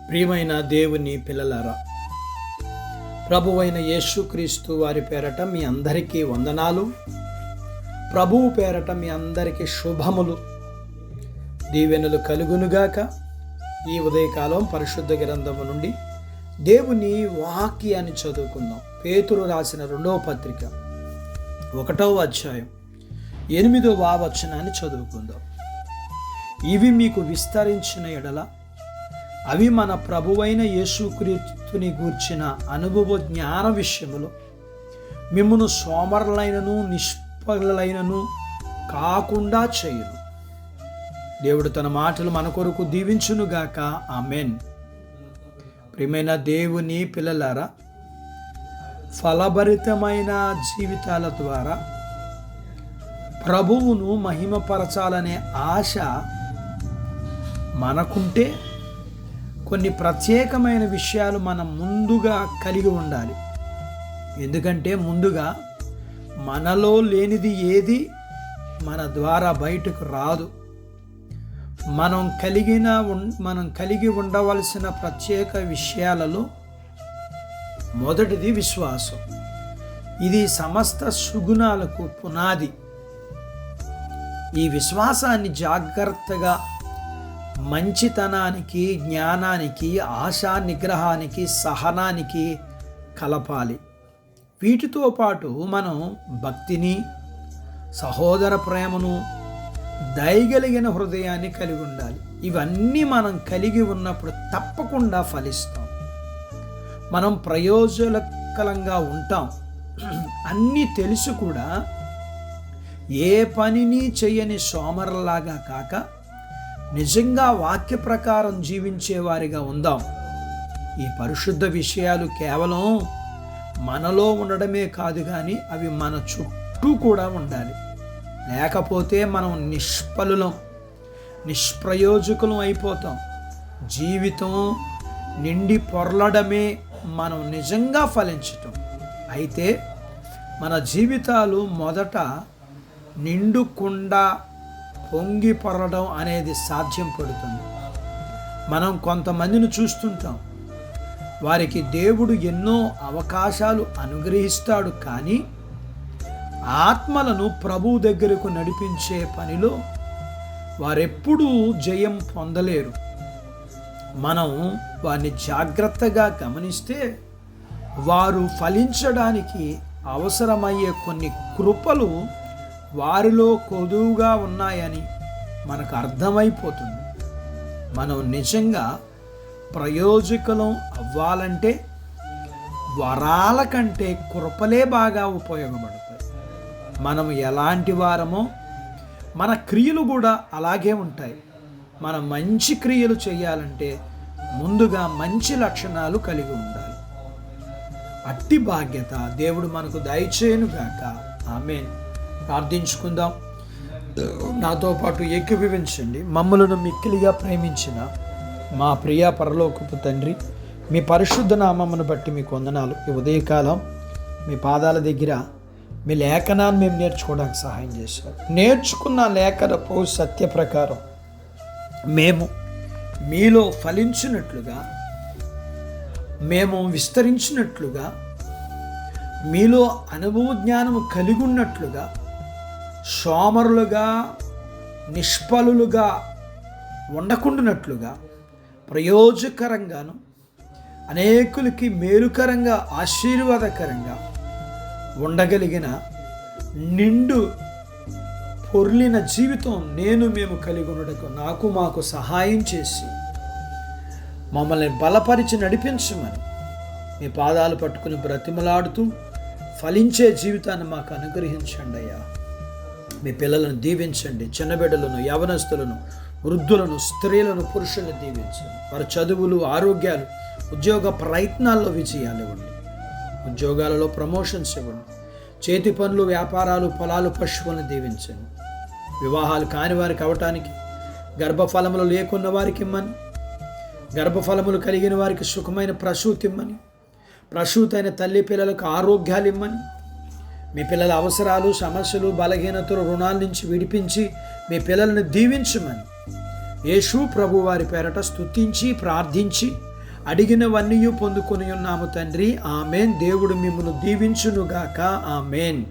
ప్రియమైన దేవుని పిల్లలారా, ప్రభువైన యేసుక్రీస్తు వారి పేరట మీ అందరికీ వందనాలు. ప్రభువు పేరట మీ అందరికీ శుభములు, దీవెనలు కలుగునుగాక. ఈ ఉదయకాలం పరిశుద్ధ గ్రంథము నుండి దేవుని వాక్యాన్ని చదువుకుందాం. పేతురు రాసిన 2వ పత్రిక 1వ అధ్యాయం 8వ వచనాన్ని చదువుకుందాం. ఇవి మీకు విస్తరించిన ఎడల అవి మన ప్రభువైన యేసుక్రీస్తుని గూర్చిన అనుభవ జ్ఞాన విషయములో మిమ్మును సోమరులైనను నిష్ఫలులైనను కాకుండా చేయును. దేవుడు తన మాటలు మన కొరకు దీవించునుగాక. ఆమేన్. ప్రియమైన దేవుని పిల్లలారా, ఫలభరితమైన జీవితాల ద్వారా ప్రభువును మహిమపరచాలనే ఆశ మనకుంటే కొన్ని ప్రత్యేకమైన విషయాలు మనం ముందుగా కలిగి ఉండాలి. ఎందుకంటే ముందుగా మనలో లేనిది ఏది మన ద్వారా బయటకు రాదు. మనం కలిగి ఉండవలసిన ప్రత్యేక విషయాలలో మొదటిది విశ్వాసం. ఇది సమస్త సుగుణాలకు పునాది. ఈ విశ్వాసాన్ని జాగ్రత్తగా మంచితనానికి, జ్ఞానానికి, ఆశా నిగ్రహానికి, సహనానికి కలపాలి. వీటితో పాటు మనం భక్తిని, సహోదర ప్రేమను, దయగలిగిన హృదయాన్ని కలిగి ఉండాలి. ఇవన్నీ మనం కలిగి ఉన్నప్పుడు తప్పకుండా ఫలిస్తాం. మనం ప్రయోజనకరంగా ఉంటాం. అన్నీ తెలుసు కూడా ఏ పనిని చెయ్యని సోమరులాగా కాక నిజంగా వాక్య ప్రకారం జీవించే వారిగా ఉందాం. ఈ పరిశుద్ధ విషయాలు కేవలం మనలో ఉండడమే కాదు, కానీ అవి మన చుట్టూ కూడా ఉండాలి. లేకపోతే మనం నిష్ప్రయోజకులం అయిపోతాం. జీవితం నిండి పొరలడమే మనం నిజంగా ఫలించటం. అయితే మన జీవితాలు మొదట నిండుకుండా పొంగి పొరలడం అనేది సాధ్యం పడుతుంది. మనం కొంతమందిని చూస్తుంటాం. వారికి దేవుడు ఎన్నో అవకాశాలు అనుగ్రహిస్తాడు, కానీ ఆత్మలను ప్రభువు దగ్గరకు నడిపించే పనిలో వారెప్పుడూ జయం పొందలేరు. మనం వారిని జాగ్రత్తగా గమనిస్తే వారు ఫలించడానికి అవసరమయ్యే కొన్ని కృపలు వారిలో కొదువుగా ఉన్నాయని మనకు అర్థమైపోతుంది. మనం నిజంగా ప్రయోజకులం అవ్వాలంటే వరాల కంటే కృపలే బాగా ఉపయోగపడతాయి. మనం ఎలాంటి వారమో మన క్రియలు కూడా అలాగే ఉంటాయి. మనం మంచి క్రియలు చేయాలంటే ముందుగా మంచి లక్షణాలు కలిగి ఉండాలి. అట్టి బాధ్యత దేవుడు మనకు దయచేయునుగాక. ఆమేన్. ప్రార్థించుకుందాం. నాతో పాటు ఏకీభవించండి. మమ్మలను మిక్కిలిగా ప్రేమించిన మా ప్రియ పరలోకపు తండ్రి, మీ పరిశుద్ధ నామమును బట్టి మీకు వందనాలు. ఈ ఉదయకాలం మీ పాదాల దగ్గర మీ లేఖనాన్ని మేము నేర్చుకోవడానికి సహాయం చేశారు. నేర్చుకున్న లేఖనపు సత్య ప్రకారం మేము మీలో ఫలించినట్లుగా, మేము విస్తరించినట్లుగా, మీలో అనుభవ జ్ఞానము కలిగి ఉన్నట్లుగా, సోమరులుగా నిష్ఫలులుగా ఉండకుండానట్లుగా, ప్రయోజకరంగాను అనేకులకి మేలుకరంగా, ఆశీర్వాదకరంగా ఉండగలిగిన నిండు పొర్లిన జీవితం మేము కలిగి ఉండటకు మాకు సహాయం చేసి మమ్మల్ని బలపరిచి నడిపించమని మీ పాదాలు పట్టుకుని బ్రతిమలాడుతూ ఫలించే జీవితాన్ని మాకు అనుగ్రహించండి అయ్యా. మీ పిల్లలను దీవించండి. చిన్నబిడ్డలను, యవనస్తులను, వృద్ధులను, స్త్రీలను, పురుషులను దీవించండి. వారి చదువులు, ఆరోగ్యాలు, ఉద్యోగ ప్రయత్నాల్లో విజయాలు ఇవ్వండి. ఉద్యోగాలలో ప్రమోషన్స్ ఇవ్వండి. చేతి పనులు, వ్యాపారాలు, పొలాలు, పశువులను దీవించండి. వివాహాలు కాని వారికి అవటానికి, గర్భఫలములు లేకున్న వారికి ఇమ్మని, గర్భఫలములు కలిగిన వారికి సుఖమైన ప్రసూతి ఇమ్మని, ప్రసూతైన తల్లి పిల్లలకు ఆరోగ్యాలు ఇమ్మని, మీ పిల్లల అవసరాలు, సమస్యలు, బలహీనతలు, రుణాల నుంచి విడిపించి మీ పిల్లలను దీవించమని యేసు ప్రభు వారి పేరట స్తుతించి ప్రార్థించి అడిగినవన్నీ పొందుకొని ఉన్నాము తండ్రి. ఆమెన్. దేవుడు మిమ్మల్ని దీవించునుగాక. ఆమెన్.